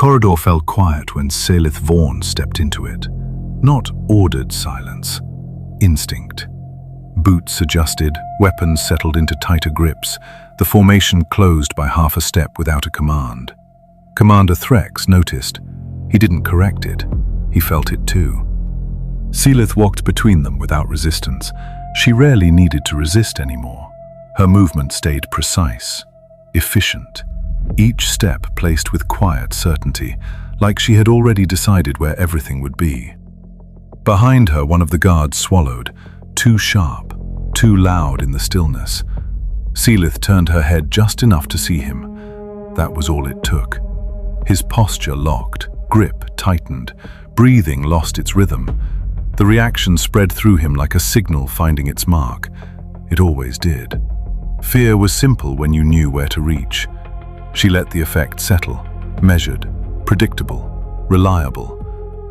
corridor fell quiet when Saleith Vaughn stepped into it. Not ordered silence, instinct. Boots adjusted, weapons settled into tighter grips, the formation closed by half a step without a command. Commander Threx noticed. He didn't correct it. He felt it too. Saleith walked between them without resistance. She rarely needed to resist anymore. Her movement stayed precise, efficient. Each step placed with quiet certainty, like she had already decided where everything would be. Behind her, one of the guards swallowed, too sharp, too loud in the stillness. Saleith turned her head just enough to see him. That was all it took. His posture locked, grip tightened, breathing lost its rhythm. The reaction spread through him like a signal finding its mark. It always did. Fear was simple when you knew where to reach. She let the effect settle, measured, predictable, reliable.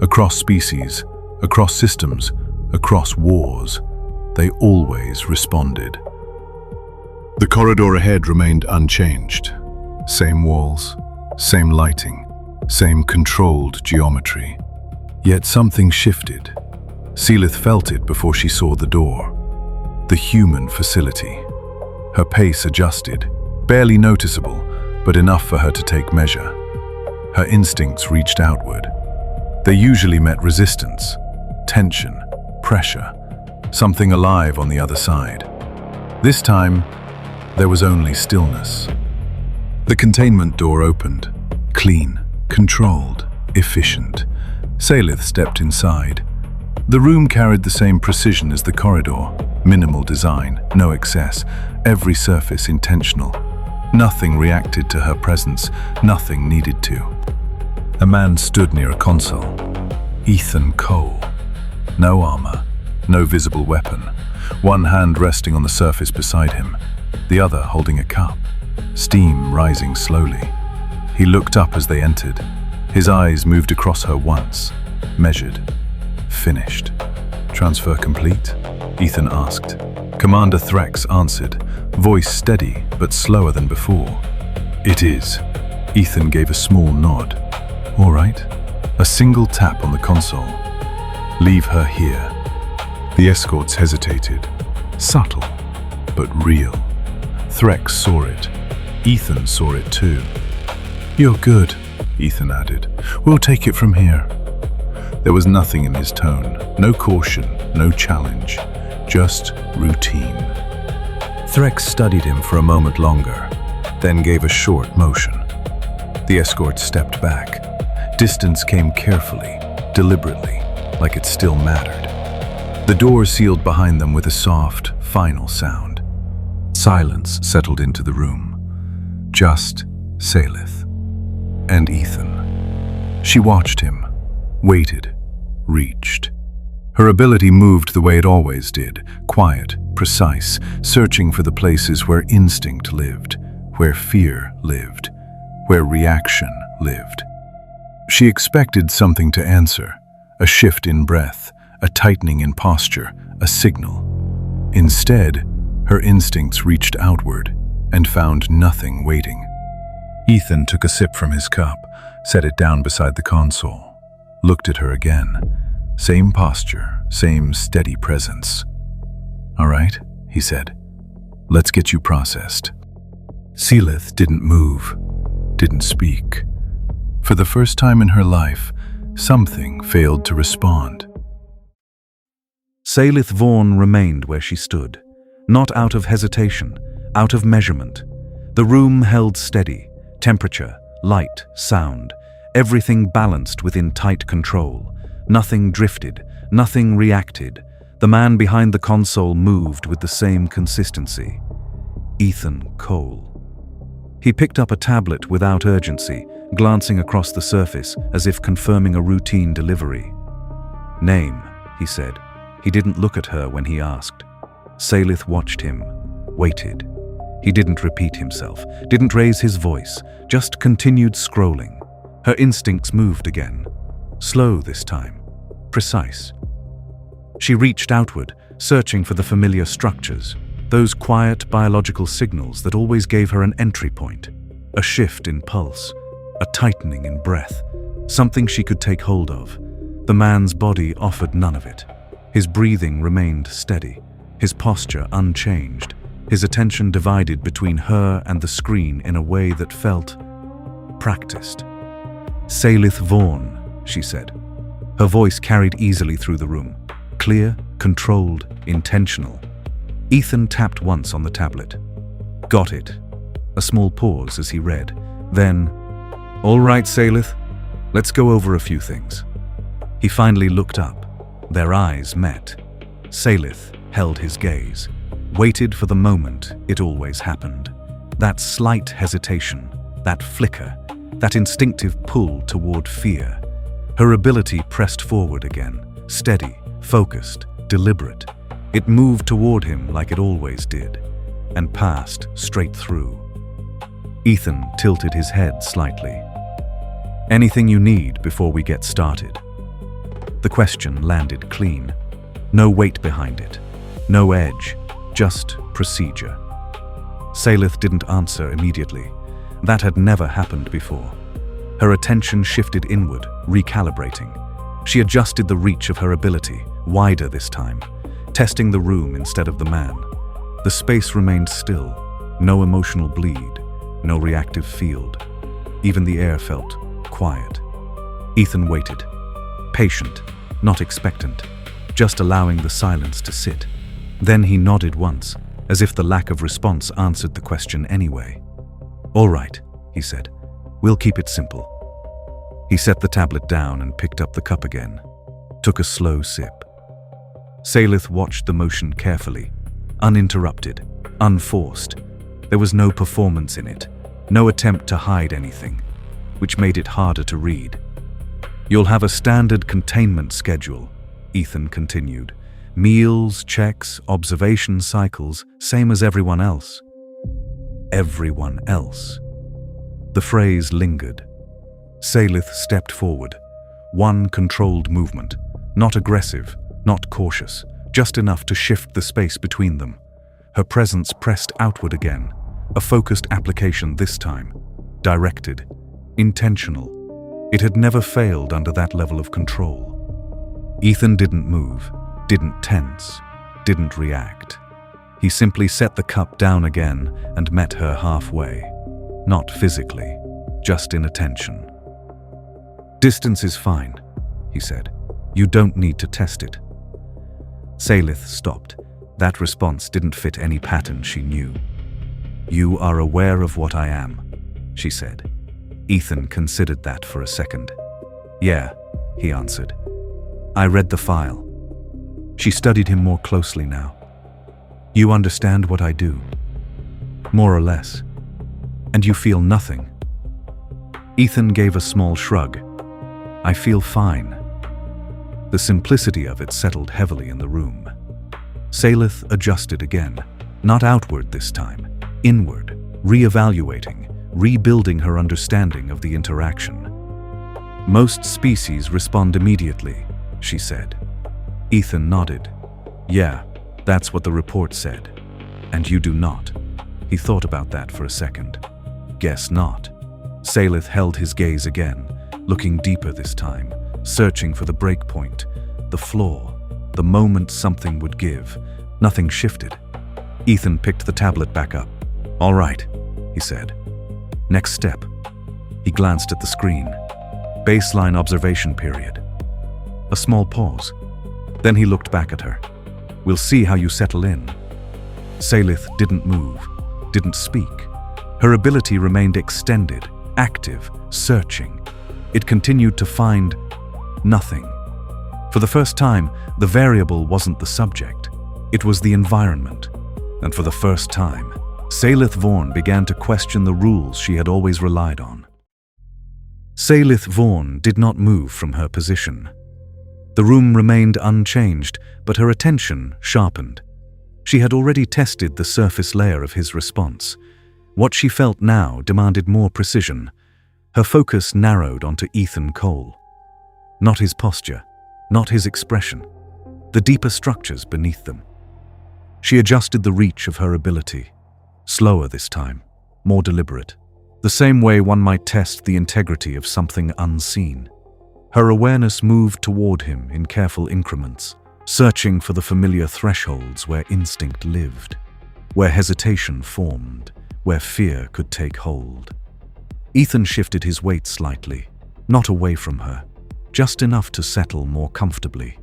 Across species, across systems, across wars, they always responded. The corridor ahead remained unchanged. Same walls, same lighting, same controlled geometry. Yet something shifted. Saleith felt it before she saw the door. The human facility. Her pace adjusted, barely noticeable, but enough for her to take measure. Her instincts reached outward. They usually met resistance, tension, pressure, something alive on the other side. This time, there was only stillness. The containment door opened, clean, controlled, efficient. Saleith stepped inside. The room carried the same precision as the corridor. Minimal design, no excess, every surface intentional. Nothing reacted to her presence, nothing needed to. A man stood near a console. Ethan Cole. No armor, no visible weapon. One hand resting on the surface beside him, the other holding a cup. Steam rising slowly. He looked up as they entered. His eyes moved across her once, measured, finished. Transfer complete? Ethan asked. Commander Threx answered, voice steady but slower than before. It is. Ethan gave a small nod. All right. A single tap on the console. Leave her here. The escorts hesitated. Subtle, but real. Threx saw it. Ethan saw it too. You're good, Ethan added. We'll take it from here. There was nothing in his tone, no caution, no challenge, just routine. Threx studied him for a moment longer, then gave a short motion. The escort stepped back. Distance came carefully, deliberately, like it still mattered. The door sealed behind them with a soft, final sound. Silence settled into the room. Just Saleith and Ethan. She watched him, waited, reached. Her ability moved the way it always did, quiet, precise, searching for the places where instinct lived, where fear lived, where reaction lived. She expected something to answer, a shift in breath, a tightening in posture, a signal. Instead, her instincts reached outward and found nothing waiting. Ethan took a sip from his cup, set it down beside the console, looked at her again. Same posture, same steady presence. All right, he said. Let's get you processed. Saleith didn't move, didn't speak. For the first time in her life, something failed to respond. Saleith Vaughn remained where she stood, not out of hesitation, out of measurement. The room held steady, temperature, light, sound, everything balanced within tight control. Nothing drifted, nothing reacted. The man behind the console moved with the same consistency. Ethan Cole. He picked up a tablet without urgency, glancing across the surface as if confirming a routine delivery. Name, he said. He didn't look at her when he asked. Saleith watched him, waited. He didn't repeat himself, didn't raise his voice, just continued scrolling. Her instincts moved again. Slow this time. Precise. She reached outward, searching for the familiar structures, those quiet biological signals that always gave her an entry point, a shift in pulse, a tightening in breath, something she could take hold of. The man's body offered none of it. His breathing remained steady, his posture unchanged, his attention divided between her and the screen in a way that felt practiced. "Saleith Vaughn," she said. Her voice carried easily through the room, clear, controlled, intentional. Ethan tapped once on the tablet. "Got it." A small pause as he read. Then, "All right, Saleith, let's go over a few things." He finally looked up. Their eyes met. Saleith held his gaze, waited for the moment it always happened. That slight hesitation, that flicker, that instinctive pull toward fear. Her ability pressed forward again, steady, focused, deliberate. It moved toward him like it always did, and passed straight through. Ethan tilted his head slightly. "Anything you need before we get started?" The question landed clean. No weight behind it, no edge, just procedure. Saleith didn't answer immediately. That had never happened before. Her attention shifted inward, recalibrating. She adjusted the reach of her ability, wider this time, testing the room instead of the man. The space remained still, no emotional bleed, no reactive field. Even the air felt quiet. Ethan waited, patient, not expectant, just allowing the silence to sit. Then he nodded once, as if the lack of response answered the question anyway. "All right," he said. "We'll keep it simple." He set the tablet down and picked up the cup again, took a slow sip. Saleith watched the motion carefully, uninterrupted, unforced. There was no performance in it, no attempt to hide anything, which made it harder to read. "You'll have a standard containment schedule," Ethan continued. "Meals, checks, observation cycles, same as everyone else." Everyone else. The phrase lingered. Saleith stepped forward. One controlled movement, not aggressive, not cautious, just enough to shift the space between them. Her presence pressed outward again, a focused application this time, directed, intentional. It had never failed under that level of control. Ethan didn't move, didn't tense, didn't react. He simply set the cup down again and met her halfway. Not physically, just in attention. "Distance is fine," he said. "You don't need to test it." Saleith stopped. That response didn't fit any pattern she knew. "You are aware of what I am," she said. Ethan considered that for a second. "Yeah," he answered. "I read the file." She studied him more closely now. "You understand what I do?" "More or less." "And you feel nothing?" Ethan gave a small shrug. "I feel fine." The simplicity of it settled heavily in the room. Saleith adjusted again, not outward this time, inward, re-evaluating, rebuilding her understanding of the interaction. "Most species respond immediately," she said. Ethan nodded. "Yeah, that's what the report said. And you do not." He thought about that for a second. "Guess not." Saleith held his gaze again, looking deeper this time, searching for the break point, the flaw, the moment something would give. Nothing shifted. Ethan picked the tablet back up. "All right," he said. "Next step." He glanced at the screen. Baseline observation period. A small pause. Then he looked back at her. "We'll see how you settle in." Saleith didn't move, didn't speak. Her ability remained extended, active, searching. It continued to find nothing. For the first time, the variable wasn't the subject. It was the environment. And for the first time, Saleith Vaughn began to question the rules she had always relied on. Saleith Vaughn did not move from her position. The room remained unchanged, but her attention sharpened. She had already tested the surface layer of his response. What she felt now demanded more precision. Her focus narrowed onto Ethan Cole. Not his posture, not his expression, the deeper structures beneath them. She adjusted the reach of her ability. Slower this time, more deliberate. the same way one might test the integrity of something unseen. Her awareness moved toward him in careful increments, searching for the familiar thresholds where instinct lived, where hesitation formed, where fear could take hold. Ethan shifted his weight slightly, not away from her, just enough to settle more comfortably.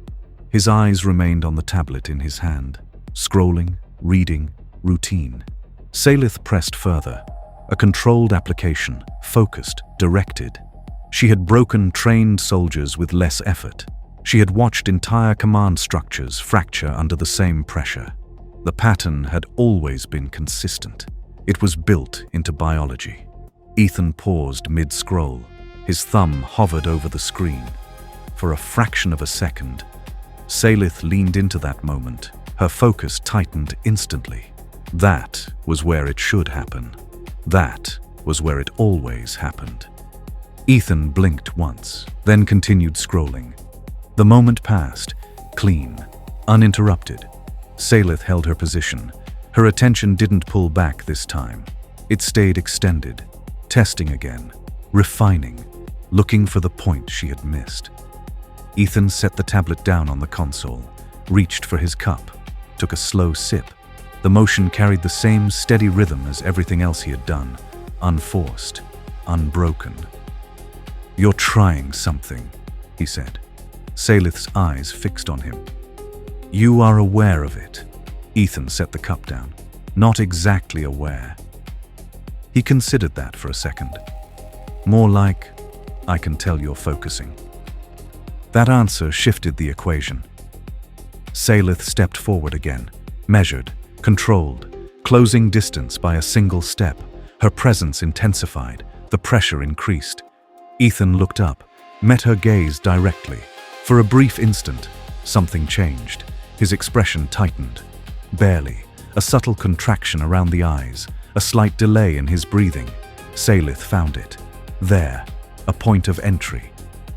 His eyes remained on the tablet in his hand, scrolling, reading, routine. Saleith pressed further, a controlled application, focused, directed. She had broken trained soldiers with less effort. She had watched entire command structures fracture under the same pressure. The pattern had always been consistent. It was built into biology. Ethan paused mid-scroll. His thumb hovered over the screen. For a fraction of a second, Saleith leaned into that moment. Her focus tightened instantly. That was where it should happen. That was where it always happened. Ethan blinked once, then continued scrolling. The moment passed, clean, uninterrupted. Saleith held her position. Her attention didn't pull back this time. It stayed extended, testing again, refining, looking for the point she had missed. Ethan set the tablet down on the console, reached for his cup, took a slow sip. The motion carried the same steady rhythm as everything else he had done, unforced, unbroken. "You're trying something," he said. Saleith's eyes fixed on him. "You are aware of it." Ethan set the cup down. "Not exactly aware." He considered that for a second. More like, "I can tell you're focusing." That answer shifted the equation. Saleith stepped forward again, measured, controlled, closing distance by a single step. Her presence intensified, the pressure increased. Ethan looked up, met her gaze directly. For a brief instant, something changed. His expression tightened. Barely, a subtle contraction around the eyes, a slight delay in his breathing. Saleith found it. There, a point of entry.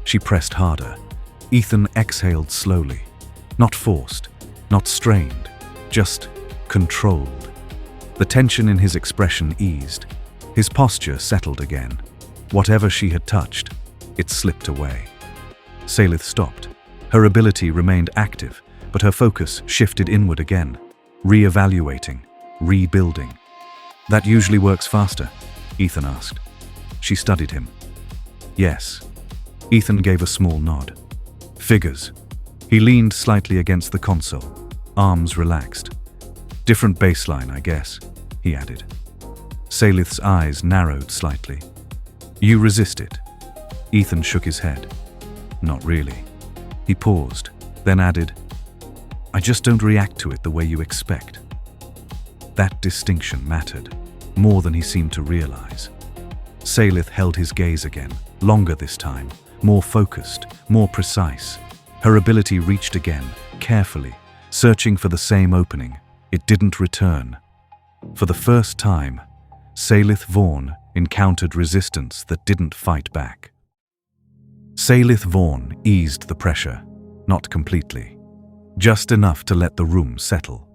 She pressed harder. Ethan exhaled slowly. Not forced, not strained, just controlled. The tension in his expression eased. His posture settled again. Whatever she had touched, it slipped away. Saleith stopped. Her ability remained active, but her focus shifted inward again, re-evaluating, rebuilding. "That usually works faster?" Ethan asked. She studied him. "Yes." Ethan gave a small nod. "Figures." He leaned slightly against the console, arms relaxed. "Different baseline, I guess," he added. Saleith's eyes narrowed slightly. "You resist it?" Ethan shook his head. "Not really." He paused, then added, "I just don't react to it the way you expect." That distinction mattered, more than he seemed to realize. Saleith held his gaze again, longer this time, more focused, more precise. Her ability reached again, carefully, searching for the same opening. It didn't return. For the first time, Saleith Vaughn encountered resistance that didn't fight back. Saleith Vaughn eased the pressure, not completely, just enough to let the room settle.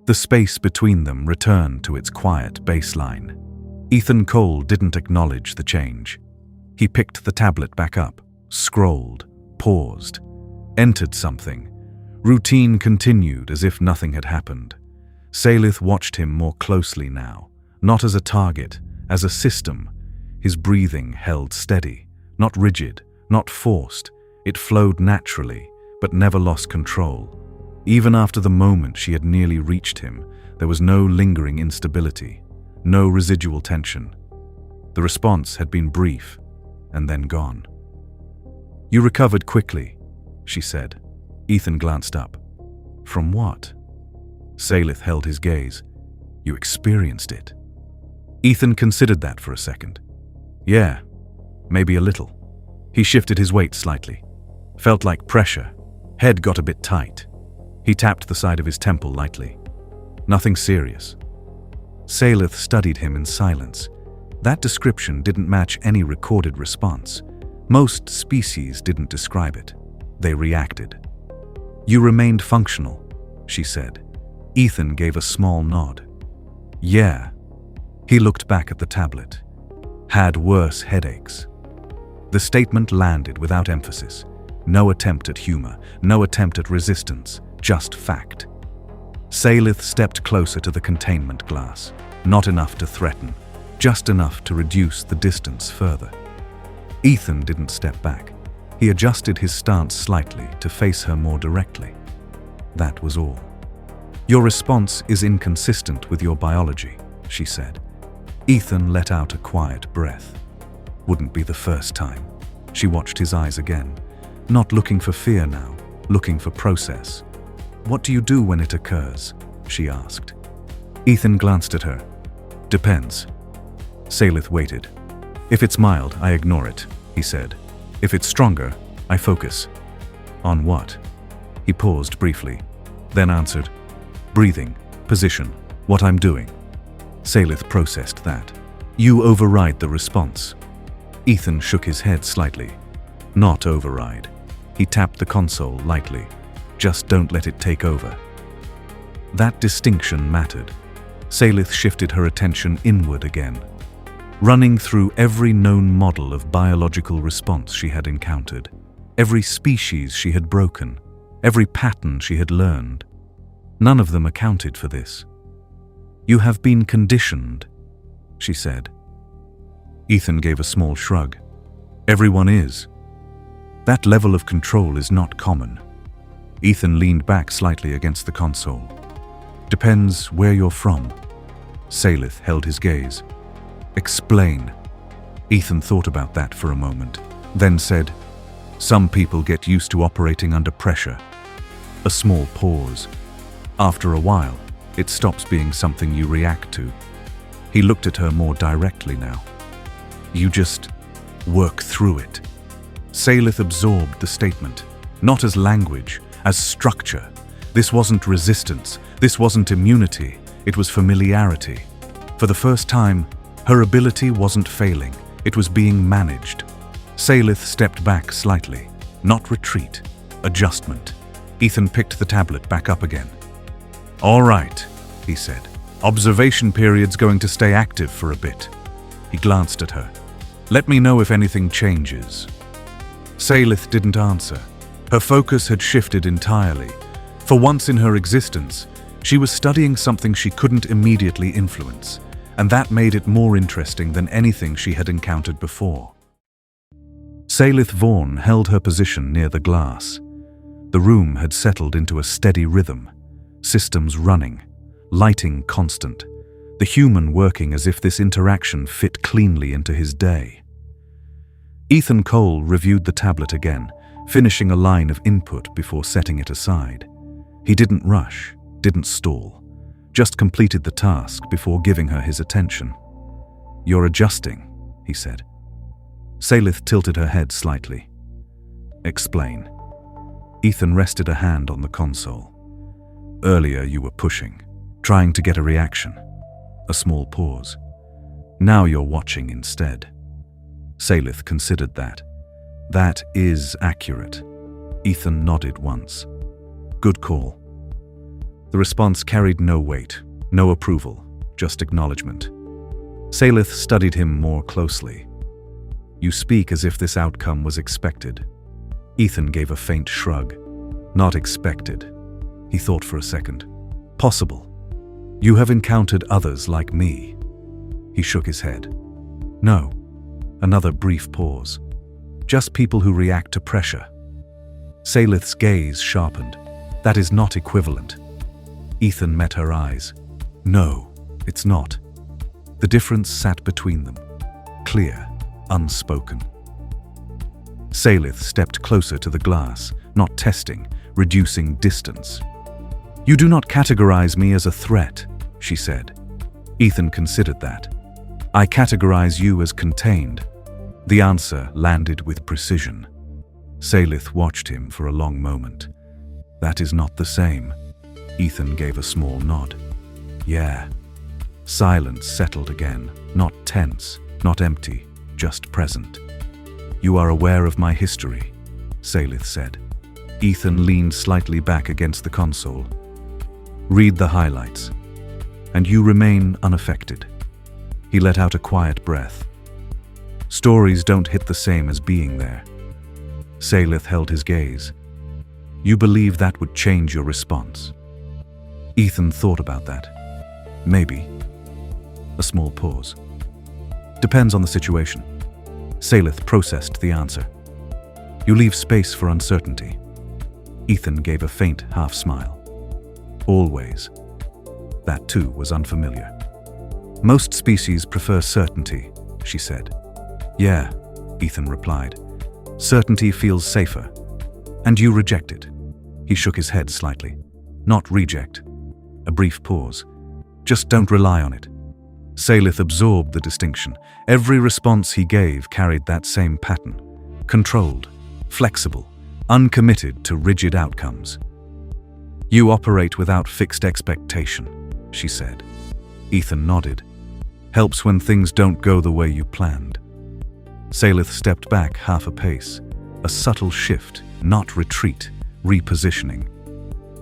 The space between them returned to its quiet baseline. Ethan Cole didn't acknowledge the change. He picked the tablet back up, scrolled, paused, entered something. Routine continued as if nothing had happened. Saleith watched him more closely now, not as a target, as a system. His breathing held steady, not rigid, not forced. It flowed naturally, but never lost control. Even after the moment she had nearly reached him, there was no lingering instability, no residual tension. The response had been brief, and then gone. "You recovered quickly," she said. Ethan glanced up. "From what?" Saleith held his gaze. "You experienced it." Ethan considered that for a second. "Yeah, maybe a little." He shifted his weight slightly. Felt like pressure. Head got a bit tight. He tapped the side of his temple lightly. "Nothing serious." Saleith studied him in silence. That description didn't match any recorded response. Most species didn't describe it. They reacted. "You remained functional," she said. Ethan gave a small nod. "Yeah." He looked back at the tablet. Had worse headaches. The statement landed without emphasis. No attempt at humor, no attempt at resistance, just fact. Saleith stepped closer to the containment glass. Not enough to threaten, just enough to reduce the distance further. Ethan didn't step back. He adjusted his stance slightly to face her more directly. That was all. "Your response is inconsistent with your biology," she said. Ethan let out a quiet breath. Wouldn't be the first time. She watched his eyes again. Not looking for fear now, looking for process. "What do you do when it occurs?" she asked. Ethan glanced at her. "Depends." Saleith waited. "If it's mild, I ignore it," he said. "If it's stronger, I focus." "On what?" He paused briefly, then answered, "Breathing, position, what I'm doing." Saleith processed that. "You override the response." Ethan shook his head slightly. "Not override." He tapped the console lightly. "Just don't let it take over." That distinction mattered. Saleith shifted her attention inward again, running through every known model of biological response she had encountered, every species she had broken, every pattern she had learned. None of them accounted for this. "You have been conditioned," she said. Ethan gave a small shrug. "Everyone is. That level of control is not common." Ethan leaned back slightly against the console. "Depends where you're from." Saleith held his gaze. "Explain." Ethan thought about that for a moment, then said, "Some people get used to operating under pressure." A small pause. "After a while, it stops being something you react to." He looked at her more directly now. "You just work through it." Saleith absorbed the statement, not as language, as structure. This wasn't resistance, this wasn't immunity, it was familiarity. For the first time, her ability wasn't failing, it was being managed. Saleith stepped back slightly, not retreat, adjustment. Ethan picked the tablet back up again. "All right," he said. "Observation period's going to stay active for a bit." He glanced at her. "Let me know if anything changes." Saleith didn't answer. Her focus had shifted entirely. For once in her existence, she was studying something she couldn't immediately influence, and that made it more interesting than anything she had encountered before. Saleith Vaughn held her position near the glass. The room had settled into a steady rhythm, systems running, lighting constant, the human working as if this interaction fit cleanly into his day. Ethan Cole reviewed the tablet again, finishing a line of input before setting it aside. He didn't rush, didn't stall, just completed the task before giving her his attention. "You're adjusting," he said. Saleith tilted her head slightly. "Explain." Ethan rested a hand on the console. "Earlier you were pushing, trying to get a reaction." A small pause. "Now you're watching instead." Saleith considered that. "That is accurate." Ethan nodded once. "Good call." The response carried no weight, no approval, just acknowledgement. Saleith studied him more closely. "You speak as if this outcome was expected." Ethan gave a faint shrug. "Not expected." He thought for a second. "Possible. You have encountered others like me." He shook his head. "No." Another brief pause. "Just people who react to pressure." Saleith's gaze sharpened. "That is not equivalent." Ethan met her eyes. "No, it's not." The difference sat between them, clear, unspoken. Saleith stepped closer to the glass, not testing, reducing distance. "You do not categorize me as a threat," she said. Ethan considered that. "I categorize you as contained." The answer landed with precision. Saleith watched him for a long moment. "That is not the same." Ethan gave a small nod. "Yeah." Silence settled again, not tense, not empty, just present. "You are aware of my history," Saleith said. Ethan leaned slightly back against the console. "Read the highlights." "And you remain unaffected." He let out a quiet breath. Stories don't hit the same as being there. Saleith held his gaze. You believe that would change your response? Ethan thought about that. Maybe. A small pause. Depends on the situation. Saleith processed the answer. You leave space for uncertainty. Ethan gave a faint half-smile. Always. That too was unfamiliar. Most species prefer certainty, she said. Yeah, Ethan replied. Certainty feels safer. And you reject it. He shook his head slightly. Not reject. A brief pause. Just don't rely on it. Saleith absorbed the distinction. Every response he gave carried that same pattern. Controlled, flexible, uncommitted to rigid outcomes. You operate without fixed expectation, she said. Ethan nodded. Helps when things don't go the way you planned. Saleith stepped back half a pace. A subtle shift, not retreat, repositioning.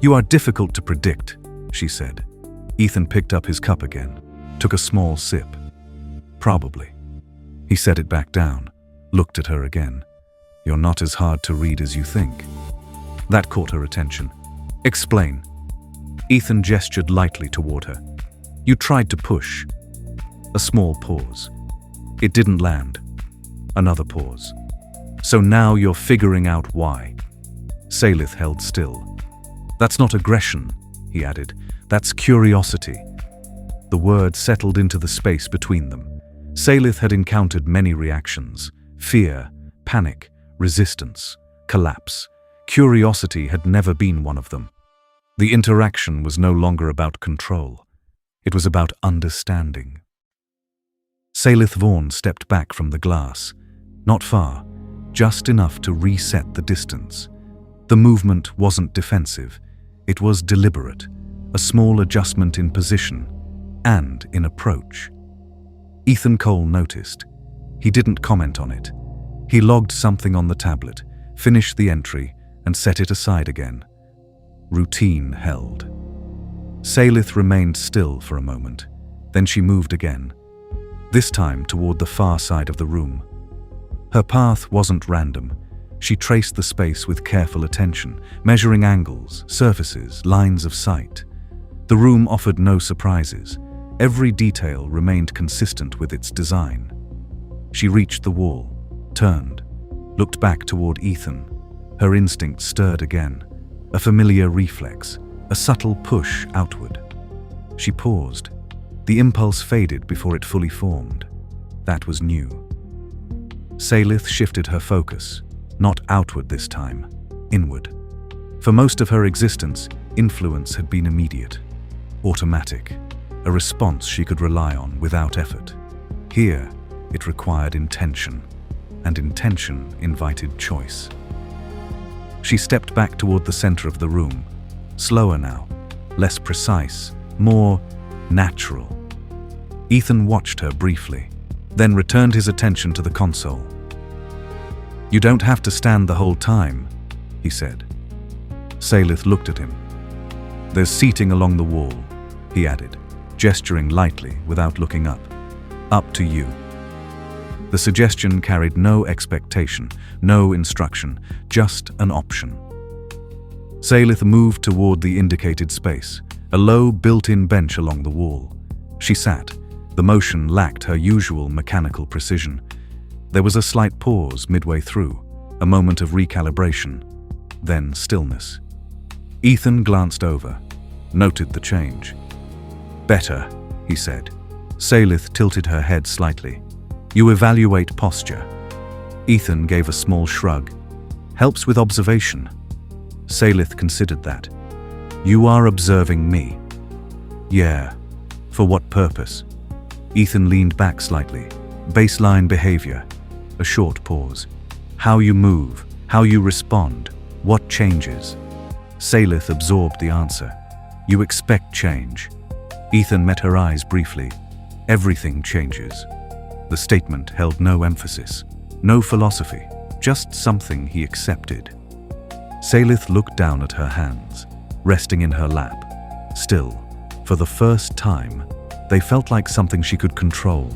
You are difficult to predict, she said. Ethan picked up his cup again, took a small sip. Probably. He set it back down, looked at her again. You're not as hard to read as you think. That caught her attention. Explain. Ethan gestured lightly toward her. You tried to push. A small pause. It didn't land. Another pause. So now you're figuring out why. Saleith held still. That's not aggression, he added. That's curiosity. The word settled into the space between them. Saleith had encountered many reactions. Fear, panic, resistance, collapse. Curiosity had never been one of them. The interaction was no longer about control. It was about understanding. Saleith Vaughn stepped back from the glass. Not far, just enough to reset the distance. The movement wasn't defensive. It was deliberate, a small adjustment in position and in approach. Ethan Cole noticed. He didn't comment on it. He logged something on the tablet, finished the entry, and set it aside again. Routine held. Saleith remained still for a moment. Then she moved again, this time toward the far side of the room. Her path wasn't random. She traced the space with careful attention, measuring angles, surfaces, lines of sight. The room offered no surprises. Every detail remained consistent with its design. She reached the wall, turned, looked back toward Ethan. Her instinct stirred again, a familiar reflex, a subtle push outward. She paused. The impulse faded before it fully formed. That was new. Saleith shifted her focus, not outward this time, inward. For most of her existence, influence had been immediate, automatic, a response she could rely on without effort. Here, it required intention, and intention invited choice. She stepped back toward the center of the room, slower now, less precise, more natural. Ethan watched her briefly, then returned his attention to the console. You don't have to stand the whole time, he said. Saleith looked at him. There's seating along the wall, he added, gesturing lightly without looking up. Up to you. The suggestion carried no expectation, no instruction, just an option. Saleith moved toward the indicated space, a low built-in bench along the wall. She sat. The motion lacked her usual mechanical precision. There was a slight pause midway through, a moment of recalibration, then stillness. Ethan glanced over, noted the change. Better, he said. Saleith tilted her head slightly. You evaluate posture. Ethan gave a small shrug. Helps with observation. Saleith considered that. You are observing me. Yeah. For what purpose? Ethan leaned back slightly. Baseline behavior. A short pause. How you move, how you respond, what changes. Saleith absorbed the answer. You expect change. Ethan met her eyes briefly. Everything changes. The statement held no emphasis, no philosophy, just something he accepted. Saleith looked down at her hands, resting in her lap. Still, for the first time, they felt like something she could control,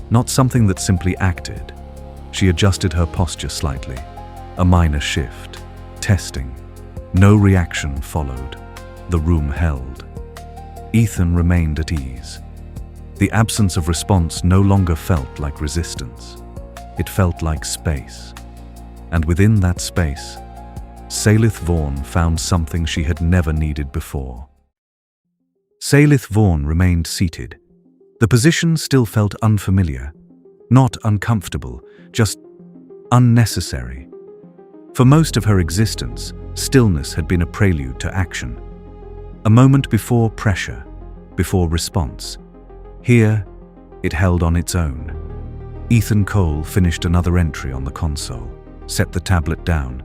not something that simply acted. She adjusted her posture slightly. A minor shift. Testing. No reaction followed. The room held. Ethan remained at ease. The absence of response no longer felt like resistance. It felt like space. And within that space, Saleith Vaughn found something she had never needed before. Saleith Vaughn remained seated. The position still felt unfamiliar, not uncomfortable, just unnecessary. For most of her existence, stillness had been a prelude to action. A moment before pressure, before response. Here, it held on its own. Ethan Cole finished another entry on the console, set the tablet down,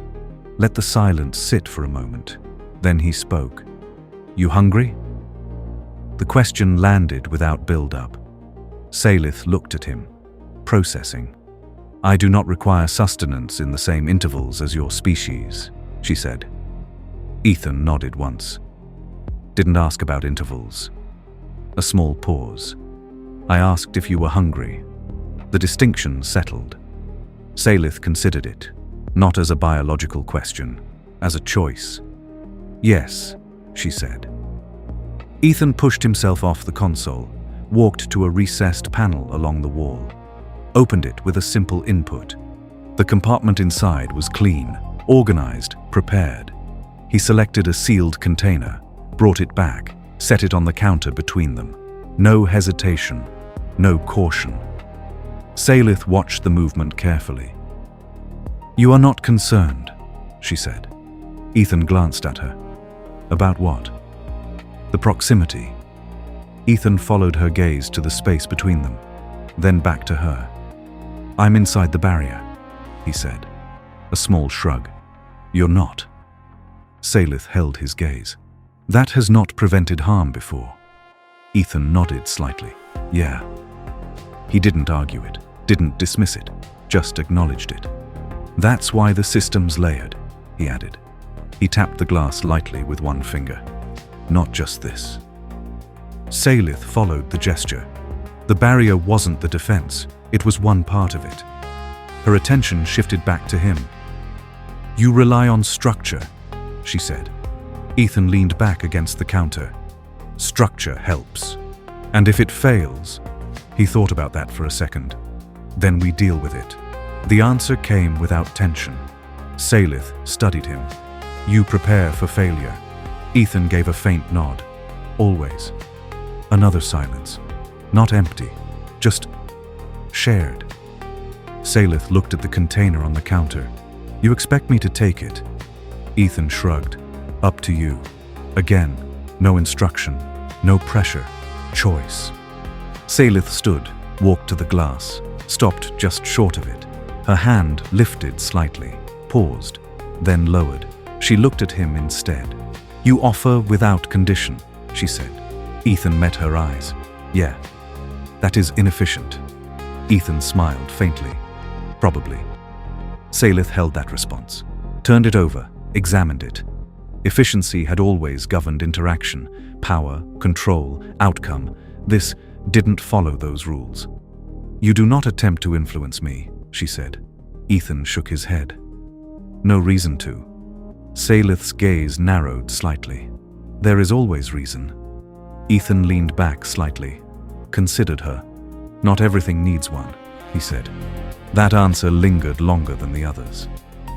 let the silence sit for a moment. Then he spoke. "You hungry?" The question landed without build-up. Saleith looked at him, processing. "I do not require sustenance in the same intervals as your species," she said. Ethan nodded once. "Didn't ask about intervals." A small pause. "I asked if you were hungry." The distinction settled. Saleith considered it, not as a biological question, as a choice. "Yes," she said. Ethan pushed himself off the console, walked to a recessed panel along the wall, opened it with a simple input. The compartment inside was clean, organized, prepared. He selected a sealed container, brought it back, set it on the counter between them. No hesitation, no caution. Saleith watched the movement carefully. "You are not concerned," she said. Ethan glanced at her. "About what?" "The proximity." Ethan followed her gaze to the space between them, then back to her. "I'm inside the barrier," he said. A small shrug. "You're not." Saleith held his gaze. "That has not prevented harm before." Ethan nodded slightly. "Yeah." He didn't argue it, didn't dismiss it, just acknowledged it. "That's why the system's layered," he added. He tapped the glass lightly with one finger. "Not just this." Saleith followed the gesture. The barrier wasn't the defense, it was one part of it. Her attention shifted back to him. "You rely on structure," she said. Ethan leaned back against the counter. "Structure helps. And if it fails," he thought about that for a second, "then we deal with it." The answer came without tension. Saleith studied him. "You prepare for failure." Ethan gave a faint nod. "Always." Another silence. Not empty, just shared. Saleith looked at the container on the counter. "You expect me to take it?" Ethan shrugged. "Up to you." Again, no instruction, no pressure, choice. Saleith stood, walked to the glass, stopped just short of it. Her hand lifted slightly, paused, then lowered. She looked at him instead. "You offer without condition," she said. Ethan met her eyes. "Yeah, that is inefficient." Ethan smiled faintly. "Probably." Saleith held that response, turned it over, examined it. Efficiency had always governed interaction, power, control, outcome. This didn't follow those rules. "You do not attempt to influence me," she said. Ethan shook his head. "No reason to." Saleith's gaze narrowed slightly. "There is always reason." Ethan leaned back slightly, considered her. "Not everything needs one," he said. That answer lingered longer than the others.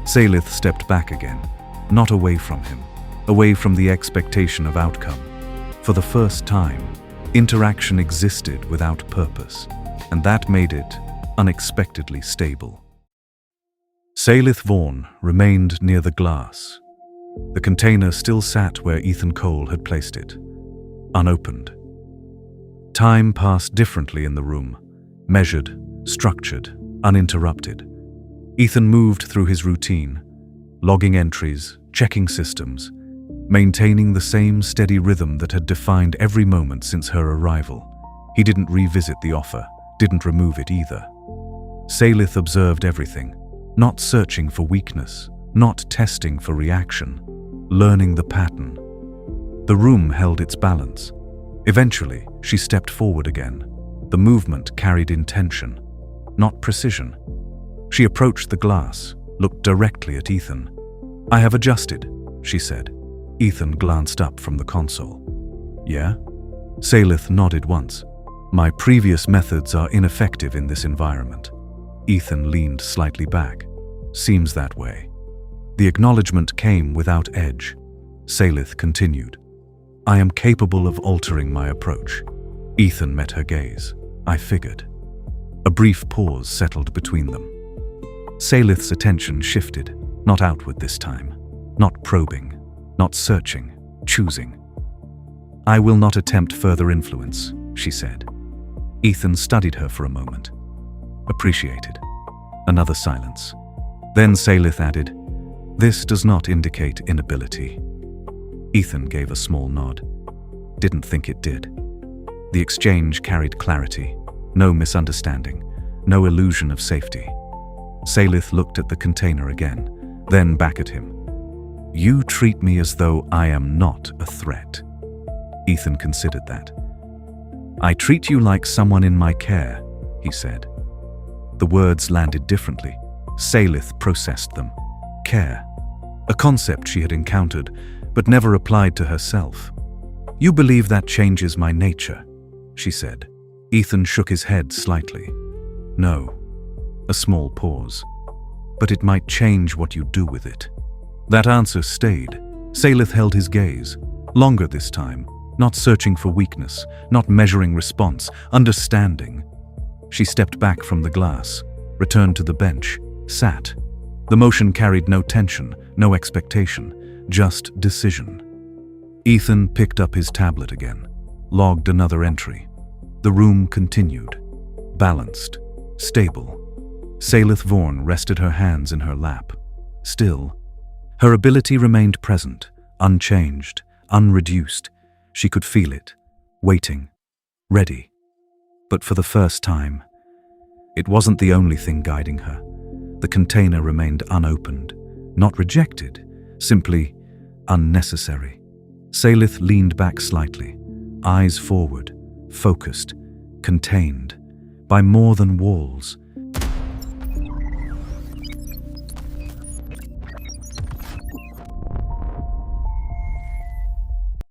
Saleith stepped back again, not away from him, away from the expectation of outcome. For the first time, interaction existed without purpose, and that made it unexpectedly stable. Saleith Vaughn remained near the glass. The container still sat where Ethan Cole had placed it, unopened. Time passed differently in the room, measured, structured, uninterrupted. Ethan moved through his routine, logging entries, checking systems, maintaining the same steady rhythm that had defined every moment since her arrival. He didn't revisit the offer, didn't remove it either. Saleith observed everything, not searching for weakness, not testing for reaction, learning the pattern. The room held its balance. Eventually, she stepped forward again. The movement carried intention, not precision. She approached the glass, looked directly at Ethan. "I have adjusted," she said. Ethan glanced up from the console. "Yeah?" Saleith nodded once. "My previous methods are ineffective in this environment." Ethan leaned slightly back. "Seems that way." The acknowledgement came without edge. Saleith continued. "I am capable of altering my approach." Ethan met her gaze. "I figured." A brief pause settled between them. Saleith's attention shifted, not outward this time, not probing, not searching, choosing. "I will not attempt further influence," she said. Ethan studied her for a moment. Appreciated. Another silence. Then Saleith added, "This does not indicate inability." Ethan gave a small nod. Didn't think it did. The exchange carried clarity, no misunderstanding, no illusion of safety. Saleith looked at the container again, then back at him. "You treat me as though I am not a threat." Ethan considered that. "I treat you like someone in my care," he said. The words landed differently. Saleith processed them. Care. A concept she had encountered, but never applied to herself. "You believe that changes my nature," she said. Ethan shook his head slightly. "No." A small pause. "But it might change what you do with it." That answer stayed. Saleith held his gaze, longer this time, not searching for weakness, not measuring response, understanding. She stepped back from the glass, returned to the bench, sat. The motion carried no tension, no expectation, just decision. Ethan picked up his tablet again, logged another entry. The room continued. Balanced, stable. Saleith Vaughn rested her hands in her lap. Still. Her ability remained present, unchanged, unreduced. She could feel it, waiting, ready. But for the first time, it wasn't the only thing guiding her. The container remained unopened, not rejected, simply unnecessary. Saleith leaned back slightly, eyes forward, focused, contained, by more than walls,